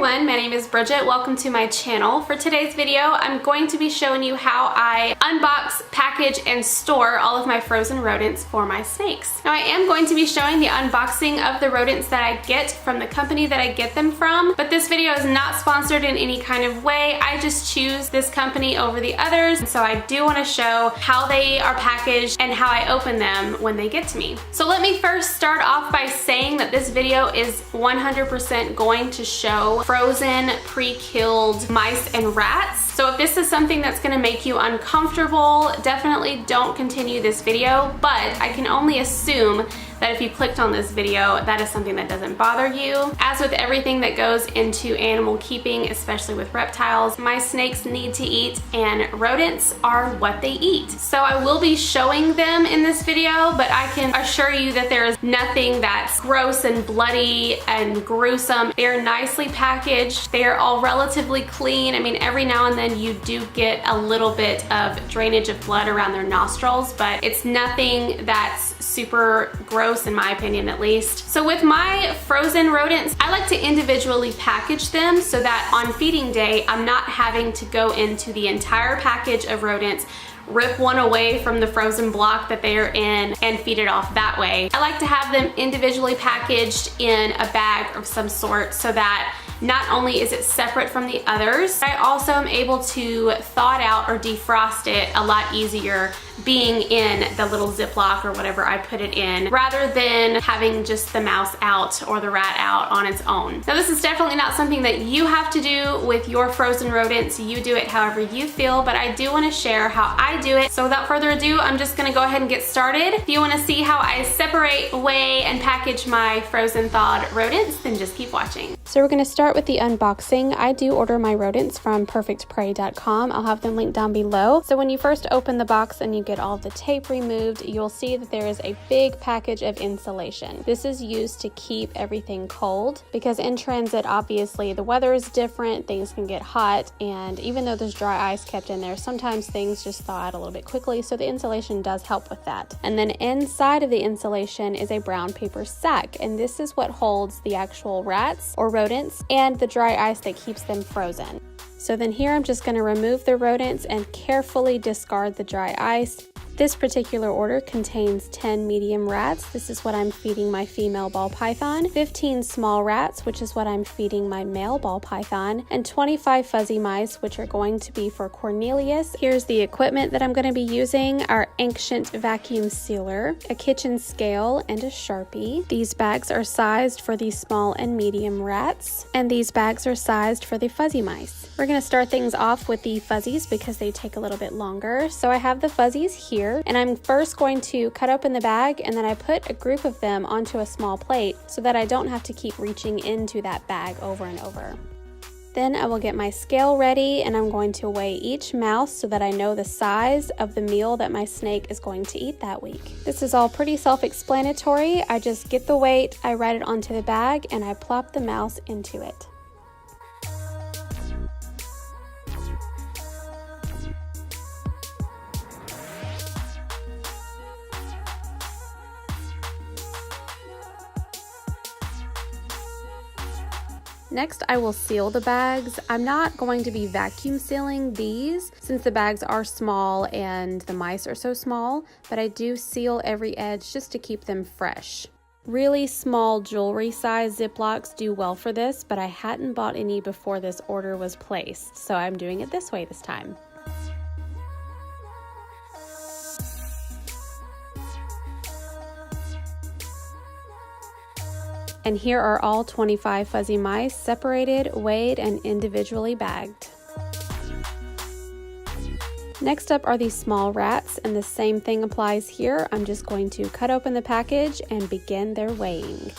everyone, my name is Bridget. Welcome to my channel. For today's video, I'm going to be showing you how I unbox, package, and store all of my frozen rodents for my snakes. Now I am going to be showing the unboxing of the rodents that I get from the company that I get them from, but this video is not sponsored in any kind of way. I just choose this company over the others, and so I do want to show how they are packaged and how I open them when they get to me. So let me first start off by saying that this video is 100% going to show frozen, pre-killed mice and rats. So if this is something that's gonna make you uncomfortable, definitely don't continue this video, but I can only assume that if you clicked on this video, that is something that doesn't bother you. As with everything that goes into animal keeping, especially with reptiles, my snakes need to eat and rodents are what they eat. So I will be showing them in this video, but I can assure you that there is nothing that's gross and bloody and gruesome. They're nicely packaged. They are all relatively clean. I mean, every now and then you do get a little bit of drainage of blood around their nostrils, but it's nothing that's super gross in my opinion, at least. So with my frozen rodents, I like to individually package them so that on feeding day, I'm not having to go into the entire package of rodents, rip one away from the frozen block that they are in and feed it off that way. I like to have them individually packaged in a bag of some sort so that not only is it separate from the others, I also am able to thaw it out or defrost it a lot easier being in the little Ziploc or whatever I put it in, rather than having just the mouse out or the rat out on its own. Now this is definitely not something that you have to do with your frozen rodents. You do it however you feel, but I do want to share how I do it. So without further ado, I'm just gonna go ahead and get started. If you want to see how I separate, weigh, and package my frozen thawed rodents, then just keep watching. So we're gonna start with the unboxing. I do order my rodents from perfectprey.com. I'll have them linked down below. So when you first open the box and you get all of the tape removed, you'll see that there is a big package of insulation. This is used to keep everything cold because in transit, obviously the weather is different, things can get hot, and even though there's dry ice kept in there, sometimes things just thaw out a little bit quickly, so the insulation does help with that. And then inside of the insulation is a brown paper sack, and this is what holds the actual rats or rodents and the dry ice that keeps them frozen. So then here I'm just going to remove the rodents and carefully discard the dry ice. This particular order contains 10 medium rats. This is what I'm feeding my female ball python, 15 small rats, which is what I'm feeding my male ball python, and 25 fuzzy mice, which are going to be for Cornelius. Here's the equipment that I'm going to be using: our ancient vacuum sealer, a kitchen scale, and a Sharpie. These bags are sized for the small and medium rats, and these bags are sized for the fuzzy mice. We're going to start things off with the fuzzies because they take a little bit longer. So I have the fuzzies here, and I'm first going to cut open the bag, and then I put a group of them onto a small plate so that I don't have to keep reaching into that bag over and over. Then I will get my scale ready, and I'm going to weigh each mouse so that I know the size of the meal that my snake is going to eat that week. This is all pretty self-explanatory. I just get the weight, I write it onto the bag, and I plop the mouse into it. Next, I will seal the bags. I'm not going to be vacuum sealing these since the bags are small and the mice are so small, but I do seal every edge just to keep them fresh. Really small jewelry size Ziplocs do well for this, but I hadn't bought any before this order was placed, so I'm doing it this way this time. And here are all 25 fuzzy mice separated, weighed, and individually bagged. Next up are these small rats, and the same thing applies here. I'm just going to cut open the package and begin their weighing.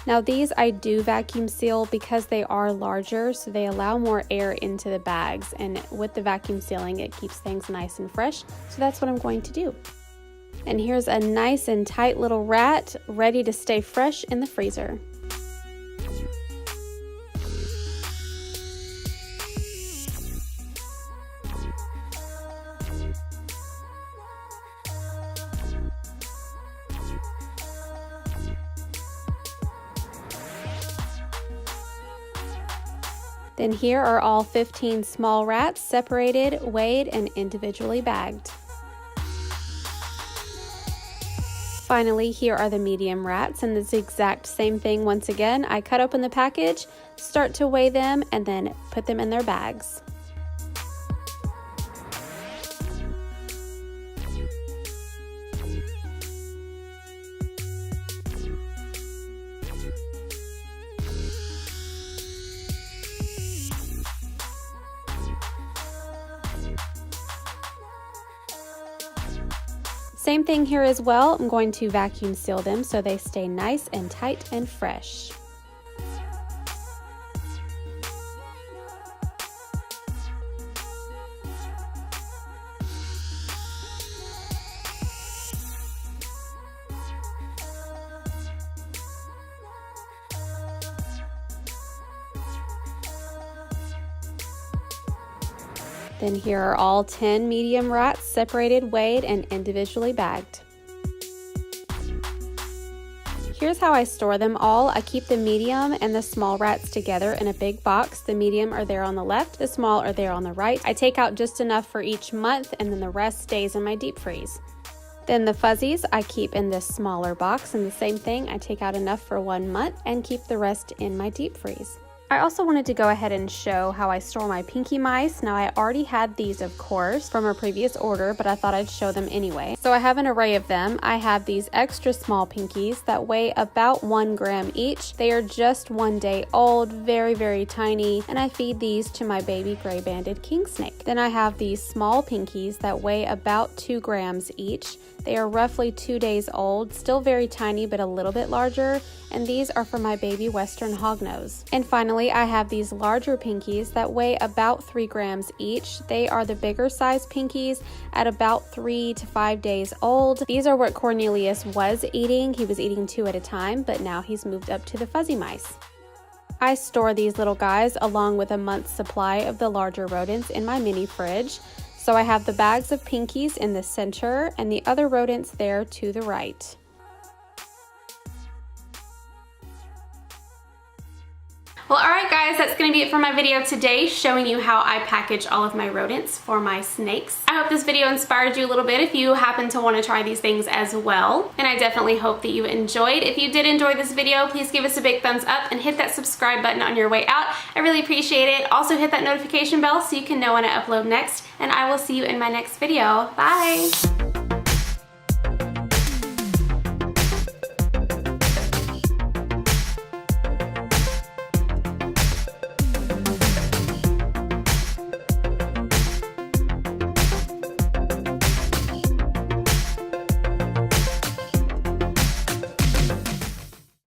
Now these I do vacuum seal because they are larger, so they allow more air into the bags, and with the vacuum sealing it keeps things nice and fresh, so that's what I'm going to do. And here's a nice and tight little rat ready to stay fresh in the freezer. Then here are all 15 small rats separated, weighed, and individually bagged. Finally, here are the medium rats, and it's the exact same thing once again. I cut open the package, start to weigh them, and then put them in their bags. Same thing here as well. I'm going to vacuum seal them so they stay nice and tight and fresh. Then here are all 10 medium rats separated, weighed, and individually bagged. Here's how I store them all. I keep the medium and the small rats together in a big box. The medium are there on the left, the small are there on the right. I take out just enough for each month, and then the rest stays in my deep freeze. Then the fuzzies I keep in this smaller box, and the same thing, I take out enough for 1 month and keep the rest in my deep freeze. I also wanted to go ahead and show how I store my pinky mice. Now I already had these, of course, from a previous order, but I thought I'd show them anyway. So I have an array of them. I have these extra small pinkies that weigh about 1 gram each. They are just 1 day old, very, very tiny, and I feed these to my baby gray-banded kingsnake. Then I have these small pinkies that weigh about 2 grams each. They are roughly 2 days old, still very tiny but a little bit larger, and these are for my baby western hognose. And finally, I have these larger pinkies that weigh about 3 grams each. They are the bigger size pinkies at about 3 to 5 days old. These are what Cornelius was eating. He was eating 2 at a time, but now he's moved up to the fuzzy mice. I store these little guys along with a month's supply of the larger rodents in my mini fridge. So I have the bags of pinkies in the center and the other rodents there to the right. Well, alright guys, that's going to be it for my video today, showing you how I package all of my rodents for my snakes. I hope this video inspired you a little bit if you happen to want to try these things as well. And I definitely hope that you enjoyed. If you did enjoy this video, please give us a big thumbs up and hit that subscribe button on your way out. I really appreciate it. Also hit that notification bell so you can know when I upload next. And I will see you in my next video. Bye!